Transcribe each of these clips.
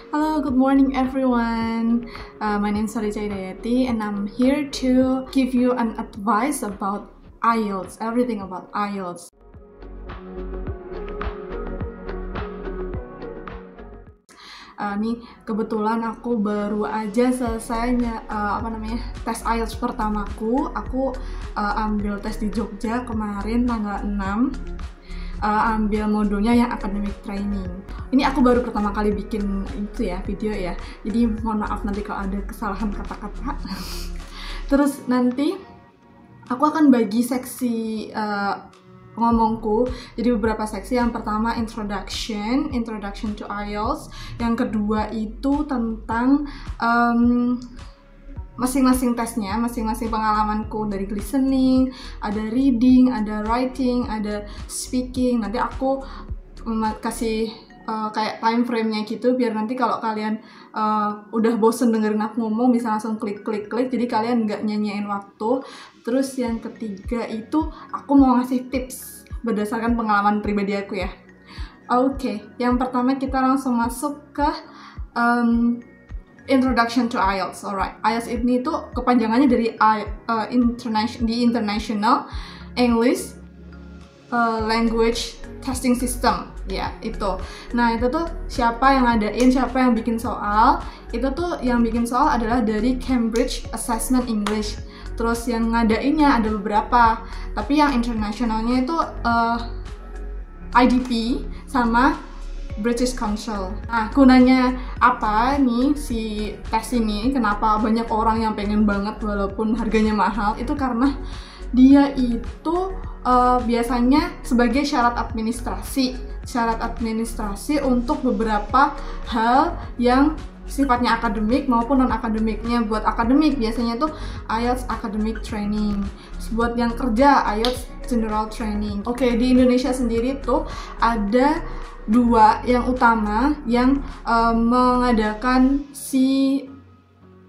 Hello, good morning everyone. My name is Sarija Hidayati and I'm here to give you an advice about IELTS, everything about IELTS. Nih kebetulan aku baru aja selesainya tes IELTS pertamaku. Aku ambil tes di Jogja kemarin tanggal 6. Ambil modulnya yang academic training. Ini aku baru pertama kali bikin itu ya, video ya. Jadi mohon maaf nanti kalau ada kesalahan kata-kata. Terus nanti aku akan bagi seksi ngomongku jadi beberapa seksi. Yang pertama introduction to IELTS. Yang kedua itu tentang masing-masing tesnya, masing-masing pengalamanku dari listening, ada reading, ada writing, ada speaking. Nanti aku kasih kayak time frame-nya gitu biar nanti kalau kalian udah bosen dengerin aku ngomong bisa langsung klik, jadi kalian nggak nyanyiin waktu. Terus yang ketiga itu aku mau ngasih tips berdasarkan pengalaman pribadi aku ya. Oke, yang pertama kita langsung masuk ke Introduction to IELTS. Alright, IELTS ini tuh kepanjangannya dari International English Language Testing System. Ya, itu. Nah, itu tuh siapa yang ngadain, siapa yang bikin soal. Itu tuh yang bikin soal adalah dari Cambridge Assessment English. Terus yang ngadainnya ada beberapa. Tapi yang internasionalnya itu IDP sama British Council. Nah, gunanya apa nih si tes ini? Kenapa banyak orang yang pengen banget walaupun harganya mahal? Itu karena dia itu biasanya sebagai syarat administrasi untuk beberapa hal yang sifatnya akademik maupun non-akademiknya. Buat akademik biasanya tuh IELTS Academic Training. Buat yang kerja IELTS General Training. Oke, di Indonesia sendiri tuh ada dua yang utama yang mengadakan si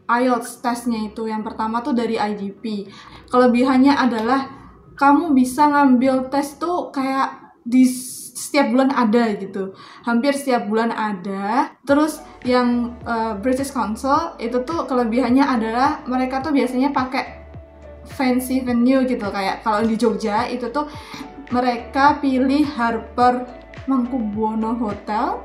IELTS tesnya itu. Yang pertama tuh dari IDP. Kelebihannya adalah kamu bisa ngambil tes tuh kayak di setiap bulan ada gitu, hampir setiap bulan ada. Terus yang British Council itu tuh kelebihannya adalah mereka tuh biasanya pakai fancy venue gitu. Kayak kalau di Jogja itu tuh mereka pilih Harper Mangkubuwono Hotel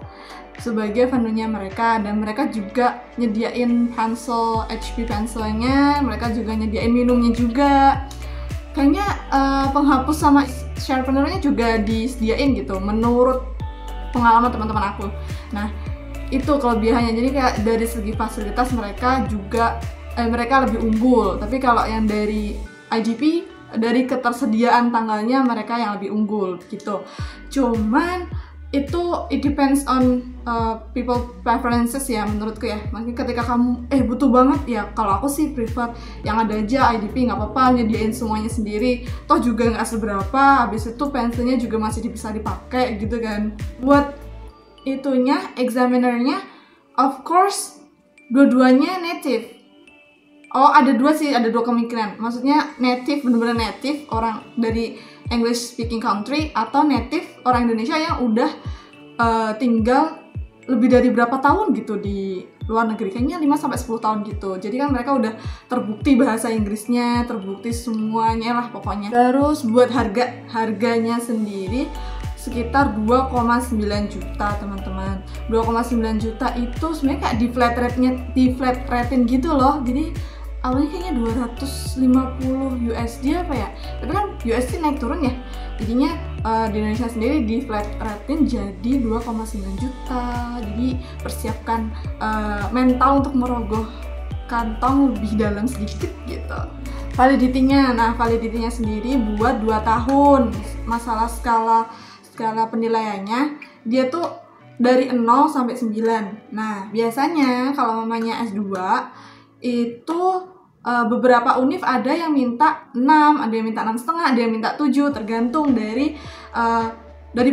sebagai venue-nya mereka, dan mereka juga nyediain pencil, HB pencilnya, mereka juga nyediain minumnya juga. Kayaknya penghapus sama sharpenernya juga disediain gitu menurut pengalaman teman-teman aku. Nah, itu kelebihannya. Jadi kayak dari segi fasilitas mereka juga mereka lebih unggul. Tapi kalau yang dari IDP, dari ketersediaan tanggalnya mereka yang lebih unggul gitu. Cuman itu it depends on people preferences ya menurutku ya. Maksudnya ketika kamu butuh banget ya, kalau aku sih prefer yang ada aja IDP, nggak apa-apa nyediain semuanya sendiri, toh juga nggak seberapa, habis itu pensilnya juga masih bisa dipakai gitu kan. Buat itunya, examinernya of course dua-duanya native. Oh, ada dua kemungkinan. Maksudnya native, bener-bener native, orang dari English speaking country, atau native orang Indonesia yang udah tinggal lebih dari berapa tahun gitu di luar negeri. Kayaknya 5-10 tahun gitu. Jadi kan mereka udah terbukti bahasa Inggrisnya, terbukti semuanya lah pokoknya. Terus buat harganya sendiri sekitar 2,9 juta teman-teman. 2,9 juta itu sebenarnya kayak di flat rate-in gitu loh. Jadi awalnya kayaknya 250 USD apa ya, tapi kan USD naik turun ya, jadinya di Indonesia sendiri di flat rate-in jadi 2,9 juta. Jadi persiapkan mental untuk merogoh kantong lebih dalam sedikit gitu. Validity-nya sendiri buat 2 tahun. Masalah skala penilaiannya dia tuh dari 0 sampai 9. Nah, biasanya kalau mamanya S2 itu beberapa univ ada yang minta 6, ada yang minta 6,5, ada yang minta 7, tergantung dari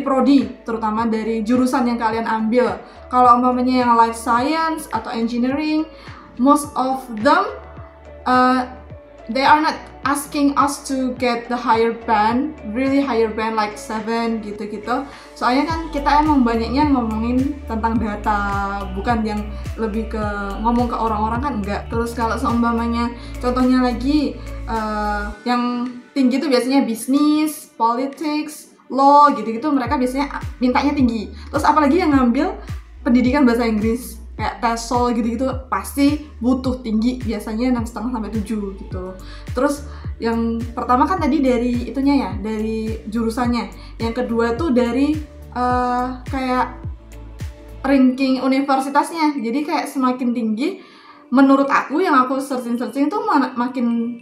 prodi, terutama dari jurusan yang kalian ambil. Kalau umpamanya yang life science atau engineering, most of them they are not asking us to get the higher band, really higher band like 7 gitu-gitu. Soalnya kan kita emang banyaknya ngomongin tentang data, bukan yang lebih ke ngomong ke orang-orang kan enggak. Terus kalau seumpamanya contohnya lagi yang tinggi itu biasanya bisnis, politics, law gitu-gitu, mereka biasanya mintanya tinggi. Terus apalagi yang ngambil pendidikan bahasa Inggris kayak TESOL gitu-gitu pasti butuh tinggi, biasanya 6,5 sampai 7 gitu. Terus yang pertama kan tadi dari itunya ya, dari jurusannya. Yang kedua tuh dari kayak ranking universitasnya. Jadi kayak semakin tinggi, menurut aku yang aku searching tuh makin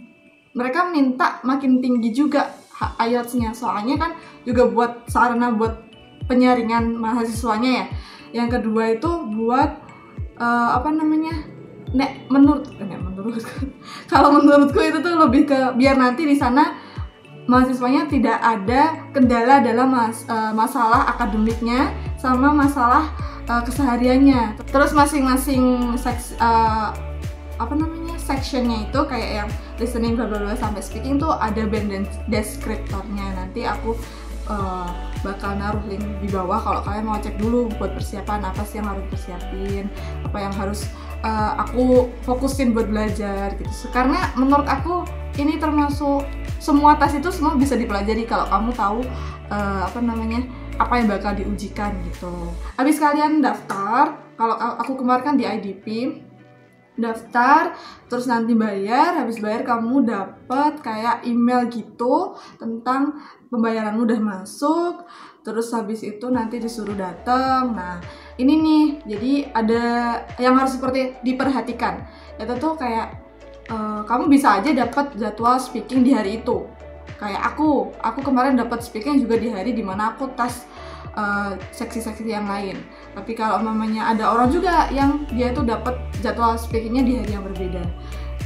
mereka minta makin tinggi juga IELTS-nya. Soalnya kan juga buat sarana buat penyaringan mahasiswanya ya. Yang kedua itu buat kalau menurutku itu tuh lebih ke biar nanti di sana mahasiswanya tidak ada kendala dalam masalah akademiknya sama masalah kesehariannya. Terus masing-masing sectionnya itu kayak yang listening bla bla bla sampai speaking tuh ada band deskriptornya. Nanti aku bakal naruh link di bawah kalau kalian mau cek dulu buat persiapan apa sih yang harus persiapin, apa yang harus aku fokusin buat belajar gitu. Karena menurut aku ini termasuk semua tes itu semua bisa dipelajari kalau kamu tahu apa yang bakal diujikan gitu. Habis kalian daftar, kalau aku kemarin kan di IDP daftar, terus nanti bayar, habis bayar kamu dapat kayak email gitu tentang pembayaranmu udah masuk, terus habis itu nanti disuruh datang. Nah ini nih, jadi ada yang harus seperti diperhatikan, itu tuh kayak kamu bisa aja dapat jadwal speaking di hari itu. Kayak aku kemarin dapat speaking juga di hari dimana aku tes seksi-seksi yang lain. Tapi kalau mamanya ada orang juga yang dia itu dapat jadwal speakingnya di hari yang berbeda.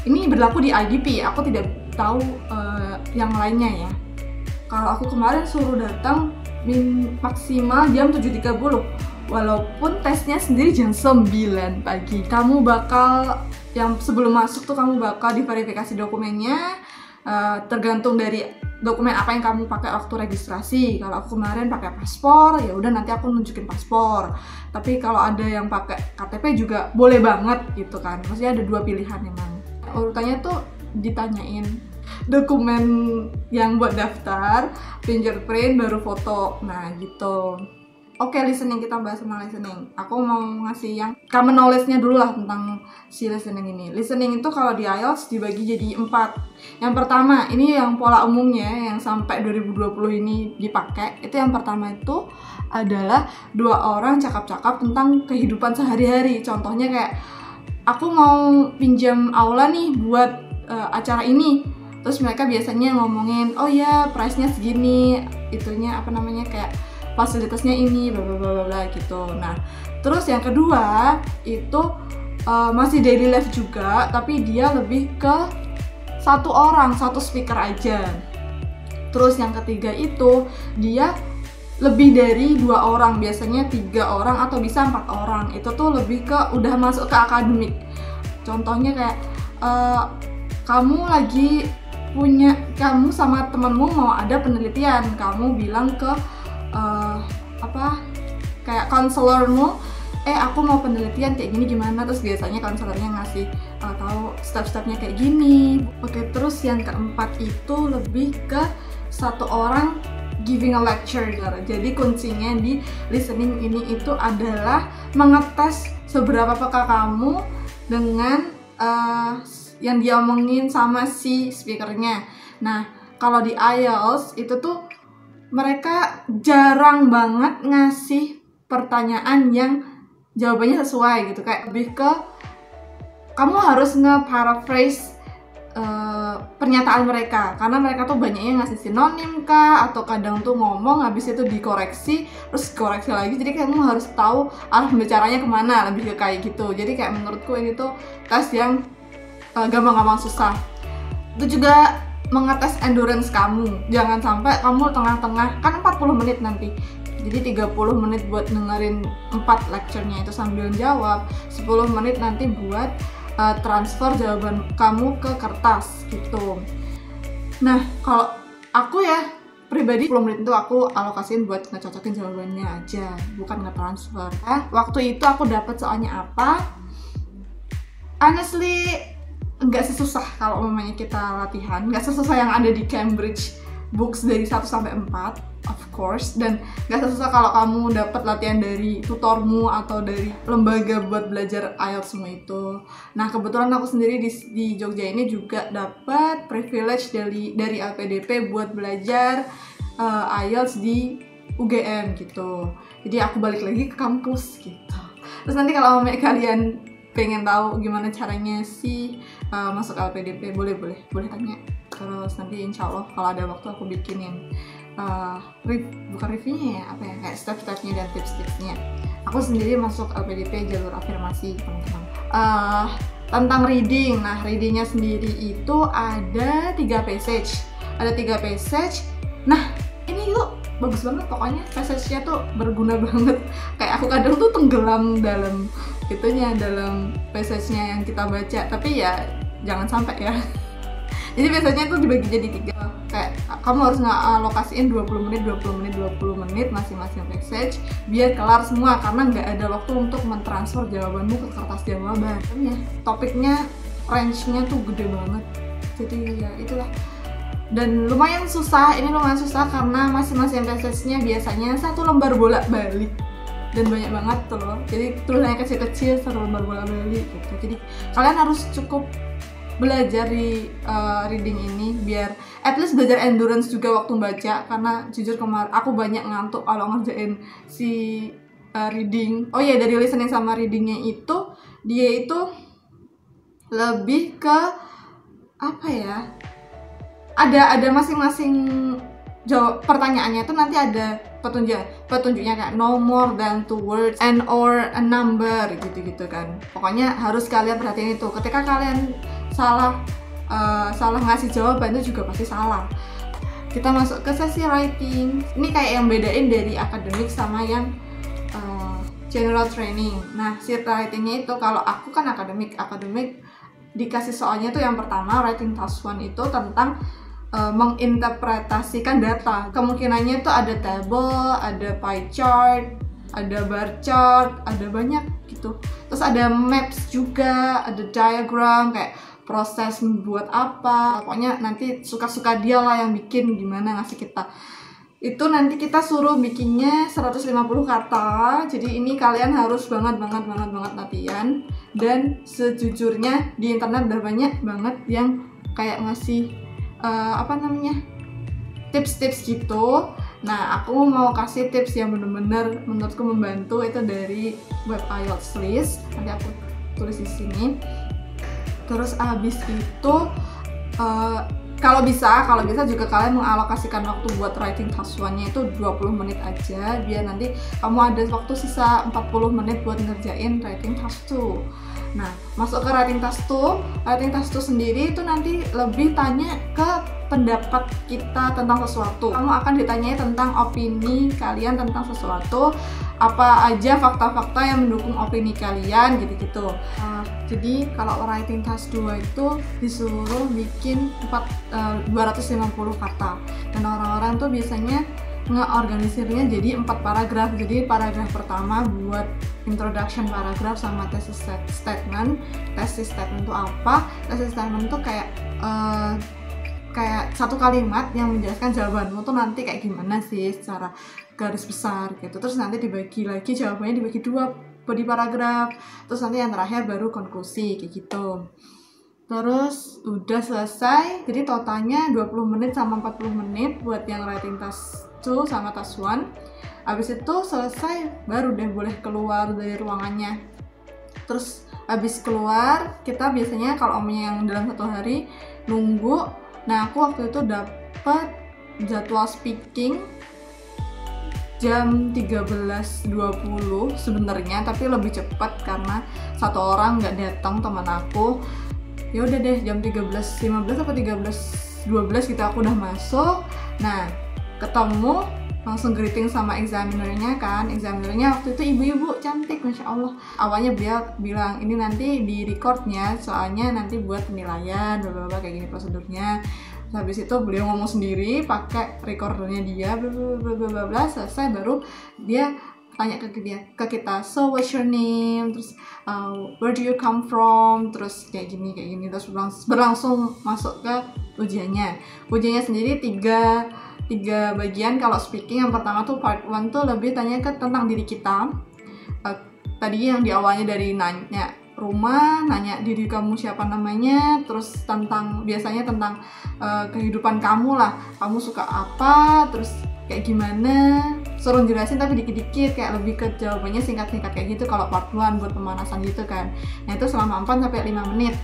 Ini berlaku di IDP, aku tidak tahu yang lainnya ya. Kalau aku kemarin suruh datang maksimal jam 7.30, walaupun tesnya sendiri jam 9 pagi. Kamu bakal, yang sebelum masuk tuh kamu bakal diverifikasi dokumennya, tergantung dari dokumen apa yang kamu pakai waktu registrasi. Kalau aku kemarin pakai paspor, ya udah nanti aku nunjukin paspor. Tapi kalau ada yang pakai KTP juga boleh banget gitu kan. Maksudnya ada dua pilihan memang. Urutannya tuh ditanyain dokumen yang buat daftar, fingerprint, baru foto. Nah gitu. Oke, listening, kita bahas tentang listening. Aku mau ngasih yang common knowledge-nya dulu lah tentang si listening ini. Listening itu kalau di IELTS dibagi jadi 4. Yang pertama, ini yang pola umumnya yang sampai 2020 ini dipakai. Itu yang pertama itu adalah 2 orang cakap-cakap tentang kehidupan sehari-hari. Contohnya kayak, aku mau pinjam aula nih buat acara ini. Terus mereka biasanya ngomongin, oh ya price-nya segini, itunya kayak fasilitasnya ini, bla bla bla bla gitu. Nah, terus yang kedua itu masih daily life juga, tapi dia lebih ke satu speaker aja. Terus yang ketiga itu dia lebih dari 2 orang, biasanya 3 orang atau bisa 4 orang. Itu tuh lebih ke udah masuk ke akademik. Contohnya kayak kamu sama temenmu mau ada penelitian, kamu bilang ke kayak konselormu, aku mau penelitian kayak gini gimana, terus biasanya konselornya ngasih tahu step-stepnya kayak gini. Oke, terus yang keempat itu lebih ke satu orang giving a lecture. Jadi kuncinya di listening ini itu adalah mengetes seberapa peka kamu dengan yang dia omongin sama si speakernya. Nah, kalau di IELTS itu tuh mereka jarang banget ngasih pertanyaan yang jawabannya sesuai gitu. Kayak lebih ke kamu harus nge-paraphrase pernyataan mereka, karena mereka tuh banyaknya ngasih sinonim kah, atau kadang tuh ngomong habis itu dikoreksi, terus koreksi lagi. Jadi kamu harus tahu arah pembicaranya kemana, lebih ke kayak gitu. Jadi kayak menurutku ini tuh tes yang gampang-gampang susah. Itu juga mengetes endurance kamu. Jangan sampai kamu tengah-tengah, kan 40 menit nanti, jadi 30 menit buat dengerin 4 lecture-nya itu sambil jawab, 10 menit nanti buat transfer jawaban kamu ke kertas gitu. Nah, kalau aku ya pribadi 10 menit itu aku alokasiin buat ngecocokin jawabannya aja, bukan nge-transfer. Waktu itu aku dapat soalnya apa? Honestly, nggak sesusah kalau mamanya kita latihan, nggak sesusah yang ada di Cambridge books dari 1 sampai 4, of course, dan nggak sesusah kalau kamu dapat latihan dari tutormu atau dari lembaga buat belajar IELTS semua itu. Nah, kebetulan aku sendiri di Jogja ini juga dapat privilege dari LPDP buat belajar IELTS di UGM gitu. Jadi aku balik lagi ke kampus gitu. Terus nanti kalau kalian pengen tahu gimana caranya sih masuk LPDP, boleh tanya. Terus nanti insya Allah kalau ada waktu aku bikinin bukan reviewnya ya, apa ya, kayak step-stepnya dan tips-tipsnya. Aku sendiri masuk LPDP jalur afirmasi, teman-teman. Tentang reading, nah readingnya sendiri itu ada 3 passage. Ada 3 passage. Nah, ini tuh bagus banget, pokoknya passage-nya tuh berguna banget. Kayak aku kadang tuh tenggelam dalam passage-nya yang kita baca, tapi ya jangan sampai ya. Jadi biasanya tuh dibagi jadi 3. Kayak kamu harus ngalokasiin 20 menit masing-masing passage biar kelar semua, karena nggak ada waktu untuk mentransfer jawabanmu ke kertas jawaban. Ya, topiknya range-nya tuh gede banget. Jadi ya itulah. Dan lumayan susah karena masing-masing passage-nya biasanya 1 lembar bolak-balik. Dan banyak banget tuh loh. Jadi tulisannya kecil-kecil, 1 lembar bolak-balik gitu. Jadi kalian harus cukup belajar di reading ini biar at least belajar endurance juga waktu baca, karena jujur kemarin aku banyak ngantuk kalau ngerjain si reading. Oh iya, dari listening sama readingnya itu dia itu lebih ke apa ya, ada masing-masing pertanyaannya tuh nanti ada petunjuknya kayak no more than 2 words and or a number gitu kan. Pokoknya harus kalian perhatiin itu. Ketika kalian salah ngasih jawaban itu juga pasti salah. Kita masuk ke sesi writing. Ini kayak yang bedain dari akademik sama yang general training. Nah, si writingnya itu kalau aku kan akademik dikasih soalnya tuh yang pertama writing task 1 itu tentang menginterpretasikan data. Kemungkinannya tuh ada table, ada pie chart, ada bar chart, ada banyak gitu. Terus ada maps juga, ada diagram kayak proses membuat apa. Pokoknya nanti suka-suka dia lah yang bikin, gimana ngasih kita. Itu nanti kita suruh bikinnya 150 kata. Jadi ini kalian harus banget latihan. Dan sejujurnya di internet udah banyak banget yang kayak ngasih tips-tips gitu. Nah, aku mau kasih tips yang bener-bener menurutku membantu, itu dari web IELTS List. Nanti aku tulis di sini. Terus abis itu kalau bisa juga kalian mengalokasikan waktu buat writing task 1-nya itu 20 menit aja, biar nanti kamu ada waktu sisa 40 menit buat ngerjain writing task 2. Nah, masuk ke writing task 2 sendiri itu nanti lebih tanya ke pendapat kita tentang sesuatu. Kamu akan ditanyai tentang opini kalian tentang sesuatu, apa aja fakta-fakta yang mendukung opini kalian gitu-gitu. Jadi kalau writing task 2 itu disuruh bikin 250 kata. Dan orang-orang tuh biasanya ngeorganisirnya jadi 4 paragraf. Jadi paragraf pertama buat introduction paragraf sama thesis statement. Thesis statement itu apa? Thesis statement itu kayak satu kalimat yang menjelaskan jawabanmu tuh nanti kayak gimana sih secara garis besar gitu. Terus nanti dibagi lagi, jawabannya dibagi 2 body paragraf. Terus nanti yang terakhir baru konklusi kayak gitu. Terus udah selesai. Jadi totalnya 20 menit sama 40 menit buat yang writing task 2 sama task 1. Habis itu selesai baru deh boleh keluar dari ruangannya. Terus habis keluar kita biasanya kalau yang dalam 1 hari nunggu. Nah, aku waktu itu dapet jadwal speaking jam 13.20 sebenarnya, tapi lebih cepat karena 1 orang nggak datang, teman aku. Ya udah deh, jam 13.15 atau 13.12 gitu aku udah masuk. Nah, ketemu langsung greeting sama examinernya kan. Examinernya waktu itu ibu-ibu cantik, Masya Allah. Awalnya dia bilang, ini nanti di recordnya, soalnya nanti buat penilaian, bla bla kayak gini prosedurnya. Habis itu beliau ngomong sendiri pakai recordernya dia, bla bla bla. Selesai baru dia tanya ke kita, so what's your name, terus where do you come from, terus kayak gini, terus berlangsung masuk ke ujiannya sendiri tiga bagian. Kalau speaking yang pertama tuh part 1 tuh lebih tanya tentang diri kita. Tadi yang di awalnya dari nanya rumah, nanya diri kamu siapa namanya, terus biasanya tentang kehidupan kamu lah, kamu suka apa, terus kayak gimana, suruh jelasin tapi dikit-dikit, kayak lebih ke jawabannya singkat-singkat kayak gitu kalau part 1 buat pemanasan gitu kan. Nah itu selama 4-5 menit.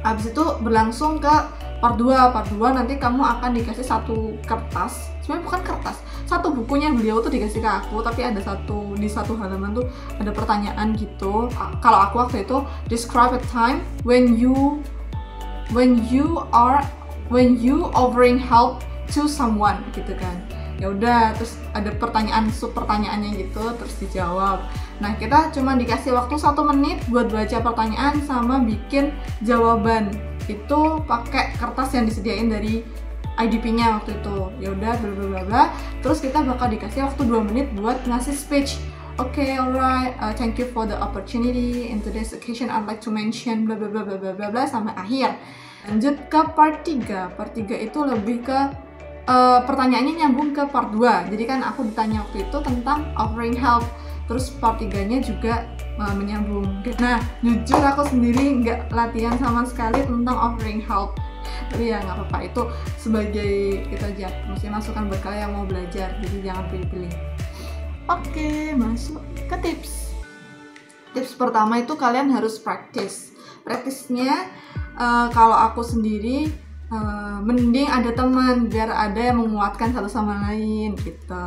Habis itu berlangsung ke part 2 nanti kamu akan dikasih satu kertas, sebenarnya bukan kertas, satu bukunya beliau tuh dikasih ke aku, tapi ada di satu halaman tuh ada pertanyaan gitu. Kalau aku waktu itu describe a time when you offering help to someone gitu kan. Ya udah, terus ada sub pertanyaannya gitu, terus dijawab. Nah kita cuma dikasih waktu 1 menit buat baca pertanyaan sama bikin jawaban. Itu pakai kertas yang disediain dari IDP-nya waktu itu. Ya udah, bla bla bla. Terus kita bakal dikasih waktu 2 menit buat ngasih speech. Okay, alright. Thank you for the opportunity. In today's occasion, I'd like to mention bla bla bla bla bla bla sampai akhir. Lanjut ke part 3. Part 3 itu lebih ke pertanyaannya nyambung ke part 2. Jadi kan aku ditanya waktu itu tentang offering help. Terus part 3-nya juga menyambung. Nah, jujur aku sendiri nggak latihan sama sekali tentang offering help. Tapi ya nggak apa-apa, itu sebagai itu aja, mesti masukan buat kalian yang mau belajar. Jadi jangan pilih-pilih. Oke, masuk ke tips. Tips pertama itu kalian harus practice. Praktisnya kalau aku sendiri mending ada teman biar ada yang menguatkan satu sama lain gitu.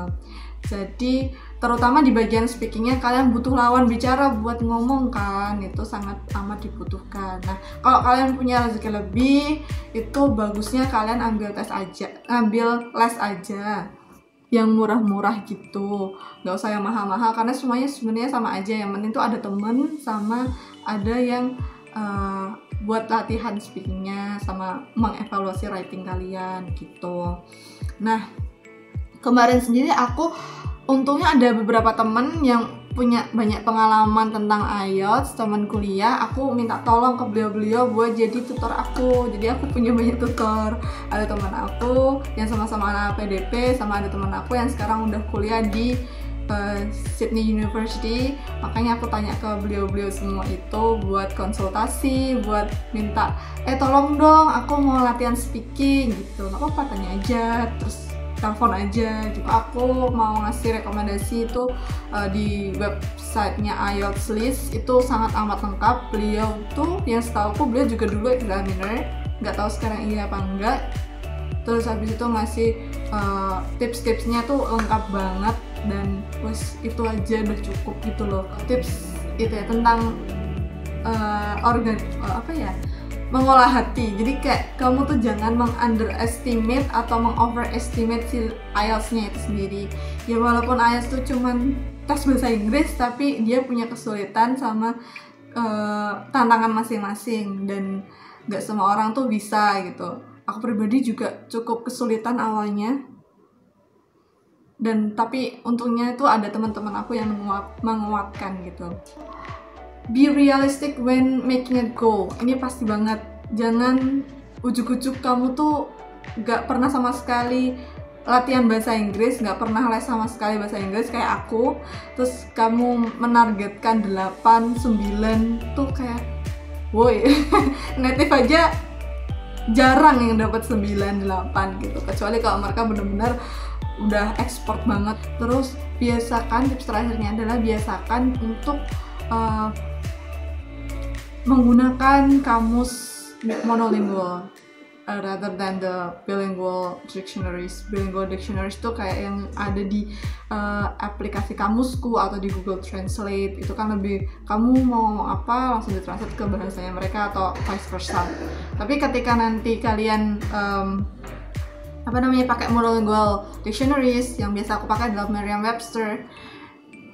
Jadi terutama di bagian speakingnya kalian butuh lawan bicara buat ngomong kan, itu sangat amat dibutuhkan. Nah kalau kalian punya rezeki lebih, itu bagusnya kalian ambil les aja yang murah-murah gitu, nggak usah yang mahal-mahal karena semuanya sebenarnya sama aja. Yang penting tuh ada temen sama ada yang buat latihan speakingnya sama mengevaluasi writing kalian gitu. Nah kemarin sendiri aku untungnya ada beberapa temen yang punya banyak pengalaman tentang IELTS, teman kuliah. Aku minta tolong ke beliau-beliau buat jadi tutor aku. Jadi aku punya banyak tutor. Ada teman aku yang sama-sama anak PDP, sama ada teman aku yang sekarang udah kuliah di Sydney University. Makanya aku tanya ke beliau-beliau semua itu buat konsultasi, buat minta tolong dong aku mau latihan speaking gitu. Gak apa-apa, tanya aja, terus telepon aja gitu. Aku mau ngasih rekomendasi itu di websitenya IELTS List, itu sangat amat lengkap. Beliau tuh yang setahu aku beliau juga dulu examiner, nggak tahu sekarang iya apa enggak. Terus habis itu ngasih tips-tipsnya tuh lengkap banget, dan itu aja udah cukup gitu loh. Tips itu ya tentang mengolah hati. Jadi kayak kamu tuh jangan meng-underestimate atau meng-overestimate si IELTS-nya itu sendiri. Ya walaupun IELTS tuh cuman tes bahasa Inggris, tapi dia punya kesulitan sama tantangan masing-masing, dan gak semua orang tuh bisa gitu. Aku pribadi juga cukup kesulitan awalnya, dan tapi untungnya itu ada teman-teman aku yang menguatkan gitu. Be realistic when making a goal. Ini pasti banget. Jangan ujuk-ujuk kamu tuh gak pernah sama sekali latihan bahasa Inggris, gak pernah les sama sekali bahasa Inggris kayak aku, terus kamu menargetkan 8, 9 tuh kayak woi native aja jarang yang dapat 9, 8 gitu, kecuali kalau mereka benar-benar udah ekspor banget. Terus biasakan, tips terakhirnya adalah biasakan untuk menggunakan kamus monolingual rather than the bilingual dictionaries. Bilingual dictionaries itu kayak yang ada di aplikasi kamusku atau di Google Translate. Itu kan lebih kamu mau ngomong apa langsung ditranslate ke bahasanya mereka atau vice versa. Tapi ketika nanti kalian pakai monolingual dictionaries yang biasa aku pakai dalam Merriam-Webster.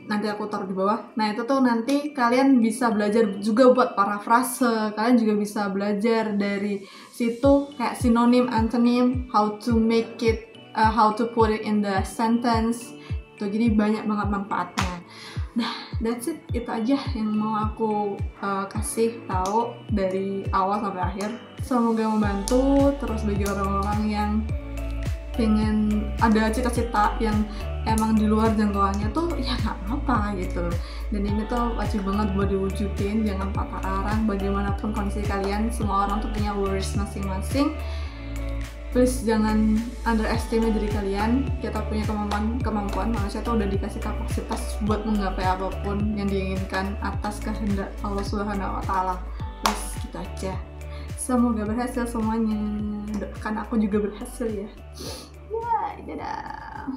Nanti aku taruh di bawah. Nah itu tuh nanti kalian bisa belajar juga buat parafrase. Kalian juga bisa belajar dari situ kayak sinonim, antonym, how to make it, how to put it in the sentence. Tuh, jadi banyak banget manfaatnya. Nah, that's it. Itu aja yang mau aku kasih tahu dari awal sampai akhir. Semoga membantu. Terus bagi orang-orang yang pengen ada cita-cita yang emang di luar jangkauannya tuh ya nggak apa-apa gitu. Dan ini tuh wajib banget buat diwujudin, jangan patah arang bagaimanapun kondisi kalian. Semua orang tuh punya worries masing-masing. Please jangan underestimate diri kalian. Kita punya kemampuan, manusia tuh udah dikasih kapasitas buat menggapai apapun yang diinginkan atas kehendak Allah Subhanahu wa Ta'ala. Please gitu aja. Semoga berhasil semuanya. Doakan aku juga berhasil ya. Ya, dadah.